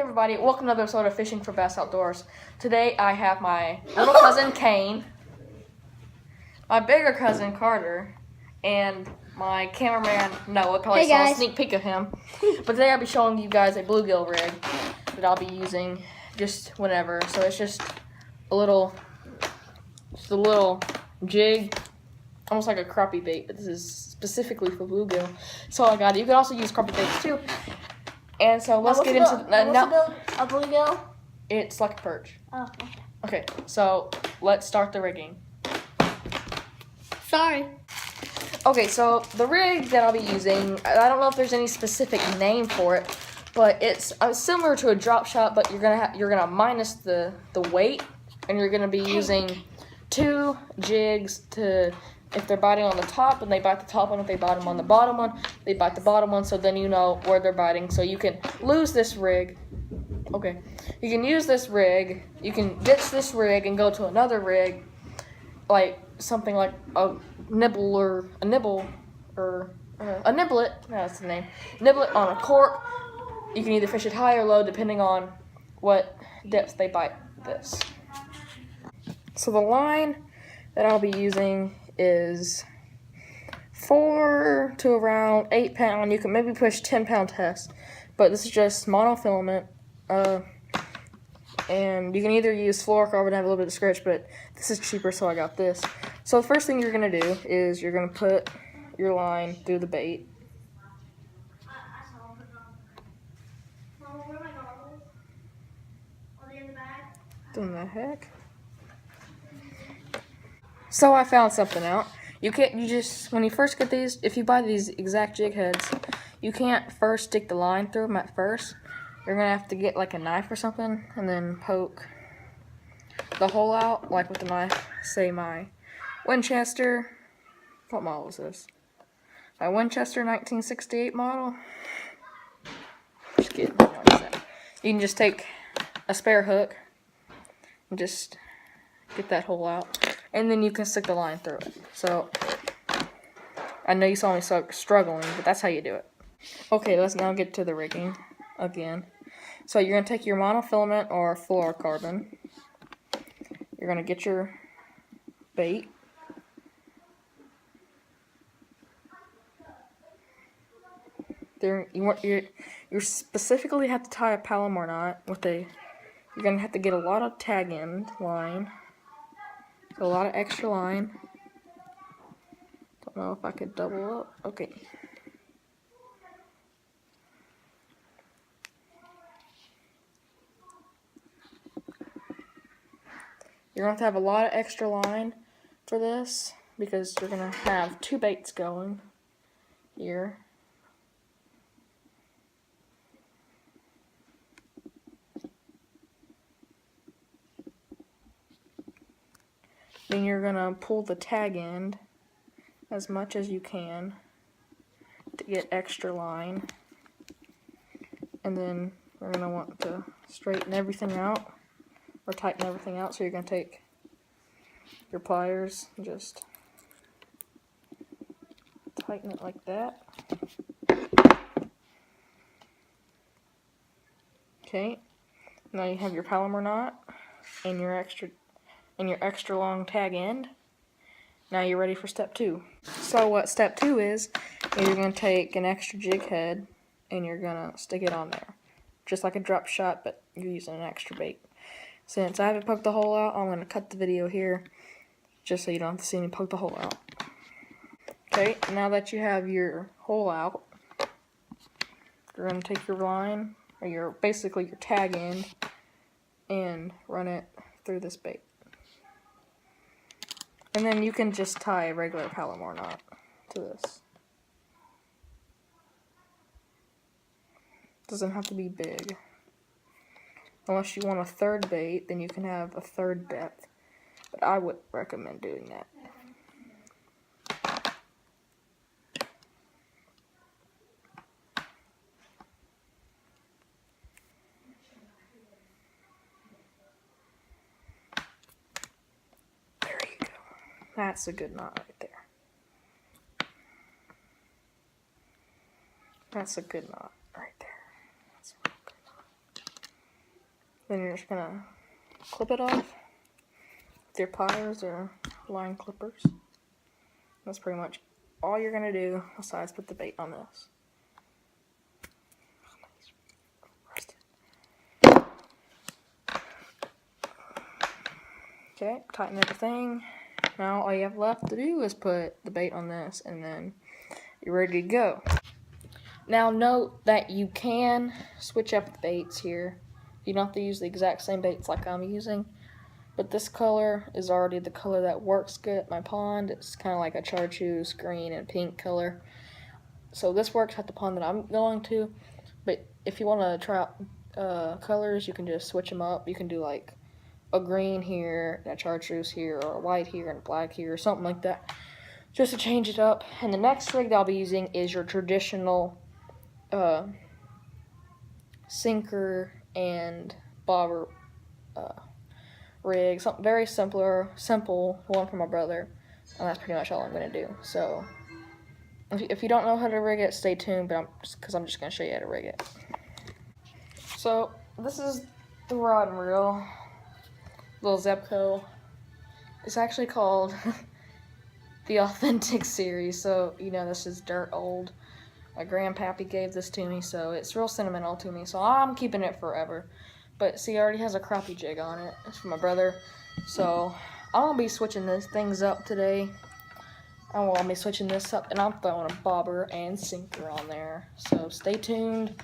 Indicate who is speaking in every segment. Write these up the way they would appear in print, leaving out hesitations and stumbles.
Speaker 1: everybody, welcome to another episode of Fishing for Bass Outdoors. Today I have my little cousin Kane, my bigger cousin Carter, and my cameraman Noah. Probably saw a sneak peek of him. But today I'll be showing you guys a BlueGill rig that I'll be using just whenever. So it's just a little jig, almost like a crappie bait, but this is specifically for BlueGill. So I got it. You can also use crappie baits too. And so let's get into
Speaker 2: a BlueGill.
Speaker 1: It's like a perch.
Speaker 2: Oh.
Speaker 1: Okay, so let's start the rigging.
Speaker 2: Sorry.
Speaker 1: Okay, so the rig that I'll be using, I don't know if there's any specific name for it, but it's similar to a drop shot, but you're gonna minus the weight, and you're gonna be using 2 jigs to. If they're biting on the top, then they bite the top one. If they bite them on the bottom one, they bite the bottom one. So then you know where they're biting. So you can lose this rig. Okay. You can use this rig. You can ditch this rig and go to another rig, like something like a niblet. That's the name. Niblet on a cork. You can either fish it high or low depending on what depth they bite this. So the line that I'll be using is 4 to around 8 pound. You can maybe push 10-pound test, but this is just monofilament, and you can either use fluorocarbon to have a little bit of scratch, but this is cheaper, so I got this. So the first thing you're gonna do is you're gonna put your line through the bait. What the heck? So I found something out. When you first get these, if you buy these exact jig heads, you can't first stick the line through them at first. You're gonna have to get like a knife or something and then poke the hole out, like with the knife. Say my Winchester, what model is this? My Winchester 1968 model. Just kidding. You can just take a spare hook and just get that hole out. And then you can stick the line through it. So, I know you saw me struggling, but that's how you do it. Okay, let's now get to the rigging again. So you're going to take your monofilament or fluorocarbon. You're going to get your bait. You specifically have to tie a Palomar knot with a. You're going to have to get a lot of tag end line. So a lot of extra line. Don't know if I could double up. Okay. You're going to have a lot of extra line for this because you're going to have 2 baits going here. Then you're going to pull the tag end as much as you can to get extra line. And then we're going to want to straighten everything out or tighten everything out. So you're going to take your pliers and just tighten it like that. Okay, now you have your Palomar knot and your extra long tag end. Now you're ready for step 2. So what step 2 is you're going to take an extra jig head and you're going to stick it on there. Just like a drop shot, but you're using an extra bait. Since I haven't poked the hole out, I'm going to cut the video here just so you don't have to see me poke the hole out. Okay, now that you have your hole out, you're going to take your line, or basically your tag end, and run it through this bait. And then you can just tie a regular Palomar knot to this. Doesn't have to be big. Unless you want a 3rd bait, then you can have a 3rd depth. But I would recommend doing that. There you go. That's a good knot right there. That's a good knot right there. That's a real good knot. Then you're just gonna clip it off with your pliers or line clippers. That's pretty much all you're gonna do besides put the bait on this. Okay, tighten everything. Now all you have left to do is put the bait on this and then you're ready to go. Now note that you can switch up the baits here. You don't have to use the exact same baits like I'm using. But this color is already the color that works good at my pond. It's kind of like a chartreuse, green, and pink color. So this works at the pond that I'm going to. But if you want to try out colors, you can just switch them up. You can do like a green here, and a chartreuse here, or a white here, and a black here, or something like that. Just to change it up. And the next rig that I'll be using is your traditional sinker and bobber rig, something very simple one for my brother, and that's pretty much all I'm gonna do. So if you don't know how to rig it, stay tuned, but I'm just gonna show you how to rig it. So this is the rod and reel, little Zebco. It's actually called the Authentic Series, so you know this is dirt old. My grandpappy gave this to me, so it's real sentimental to me, so I'm keeping it forever. But see, it already has a crappie jig on it. It's for my brother. So I'm gonna be switching these things up today. I'll be switching this up, and I'm throwing a bobber and sinker on there. So stay tuned,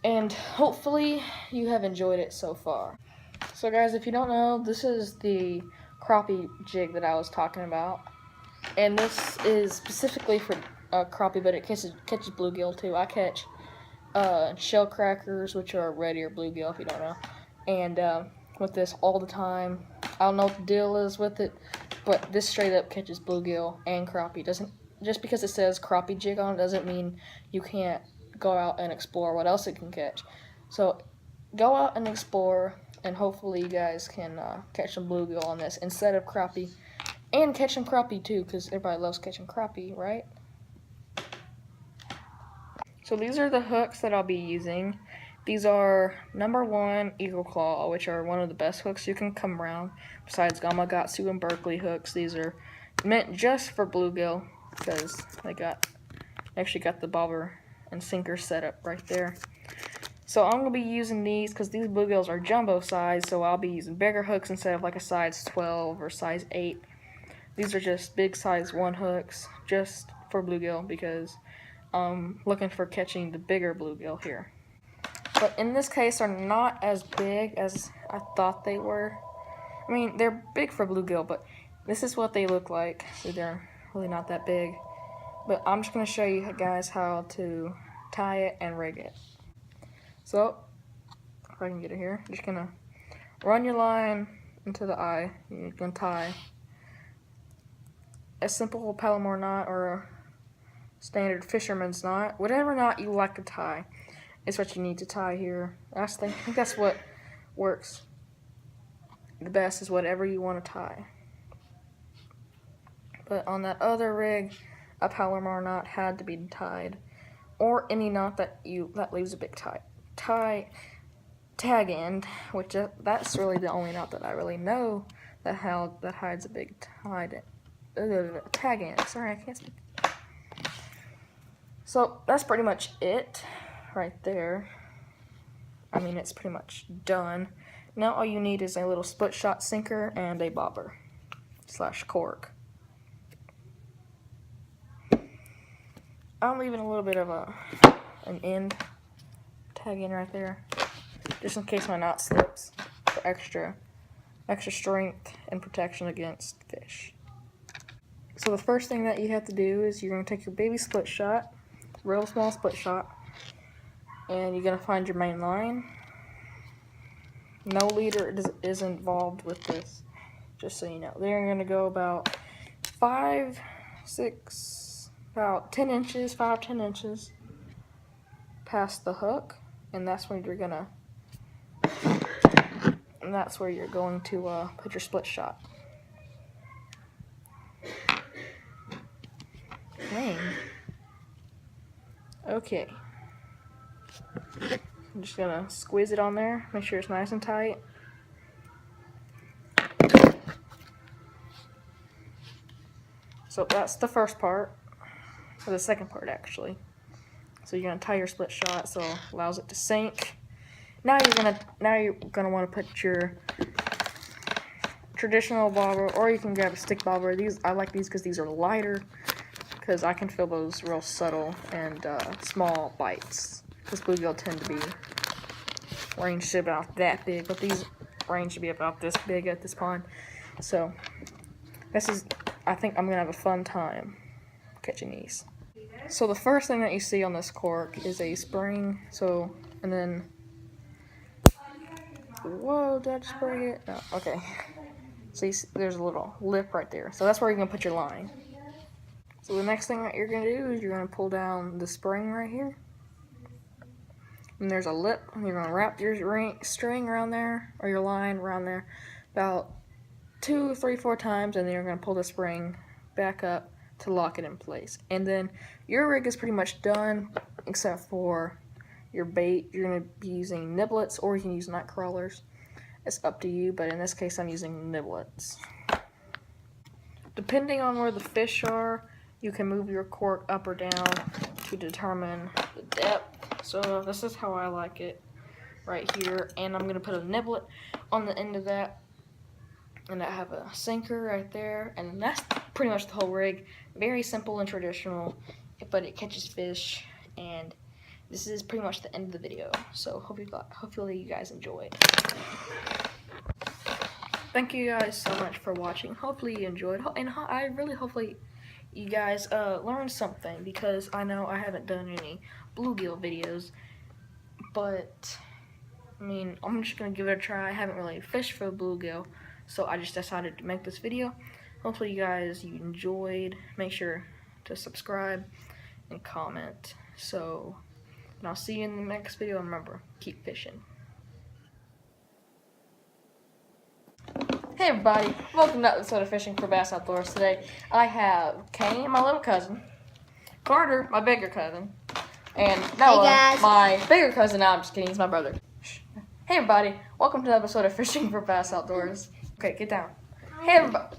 Speaker 1: and hopefully you have enjoyed it so far. So guys, if you don't know, this is the crappie jig that I was talking about, and this is specifically for crappie, but it catches bluegill too. I catch shell crackers, which are red ear bluegill if you don't know, and with this all the time. I don't know what the deal is with it, but this straight up catches bluegill and crappie. Just because it says crappie jig on it doesn't mean you can't go out and explore what else it can catch. So go out and explore, and hopefully you guys can catch some bluegill on this instead of crappie, and catch some crappie too, because everybody loves catching crappie, right? So these are the hooks that I'll be using. These are #1 Eagle Claw, which are one of the best hooks you can come around. Besides Gamakatsu and Berkeley hooks, these are meant just for bluegill because they actually got the bobber and sinker set up right there. So I'm gonna be using these because these bluegills are jumbo size, so I'll be using bigger hooks instead of like a size 12 or size 8. These are just big size 1 hooks just for bluegill because I'm looking for catching the bigger bluegill here. But in this case, they're not as big as I thought they were. I mean, they're big for bluegill, but this is what they look like. So they're really not that big. But I'm just going to show you guys how to tie it and rig it. So, if I can get it here, you're just going to run your line into the eye. You're going to tie a simple Palomar knot or a standard fisherman's knot. Whatever knot you like to tie is what you need to tie here. I think that's what works the best, is whatever you want to tie. But on that other rig, a Palomar knot had to be tied, or any knot that leaves a big tag end, which that's really the only knot that I really know that hides a big tag end. Sorry, I can't speak. So that's pretty much it right there. I mean, it's pretty much done. Now all you need is a little split shot sinker and a bobber / cork. I'm leaving a little bit of an end tag in right there, just in case my knot slips, for extra strength and protection against fish. So the first thing that you have to do is you're going to take your baby split shot, real small split shot, and you're going to find your main line. No leader is involved with this, just so you know. They're going to go about 10 inches past the hook, and that's where you're going to put your split shot. Lame. Okay. I'm just gonna squeeze it on there, make sure it's nice and tight. So that's the first part, or the second part actually. So you're gonna tie your split shot so it allows it to sink. Now you're gonna want to put your traditional bobber, or you can grab a stick bobber. I like these because these are lighter, because I can feel those real subtle and small bites. Because bluegill tend to be ranged to about that big, but these range to be about this big at this pond. So I think I'm gonna have a fun time catching these. So the first thing that you see on this cork is a spring. So, and then, whoa, did I just break it? No, okay. So there's a little lip right there. So that's where you're gonna put your line. So the next thing that you're gonna do is you're gonna pull down the spring right here. And there's a lip, and you're gonna wrap your string around there, or your line around there, about 2, 3, 4 times, and then you're gonna pull the spring back up to lock it in place. And then your rig is pretty much done, except for your bait. You're gonna be using niblets, or you can use night crawlers. It's up to you, but in this case I'm using niblets. Depending on where the fish are, you can move your cork up or down to determine the depth. So this is how I like it right here, and I'm gonna put a niblet on the end of that, and I have a sinker right there, and that's pretty much the whole rig. Very simple and traditional, but it catches fish, and this is pretty much the end of the video. So hopefully you guys enjoyed. Thank you guys so much for watching. Hopefully you enjoyed, and hopefully you guys learned something, because I know I haven't done any bluegill videos, but I mean, I'm just gonna give it a try. I haven't really fished for bluegill, so I just decided to make this video. Hopefully you enjoyed. Make sure to subscribe and comment. So, and I'll see you in the next video. Remember, keep fishing. Hey everybody, welcome to episode of Fishing for Bass Outdoors. Today I have Kane, my little cousin, Carter, my bigger cousin, and Noah, my bigger cousin. Now I'm just kidding, he's my brother. Hey everybody, welcome to the episode of Fishing for Bass Outdoors. Okay, get down. Hey everybody.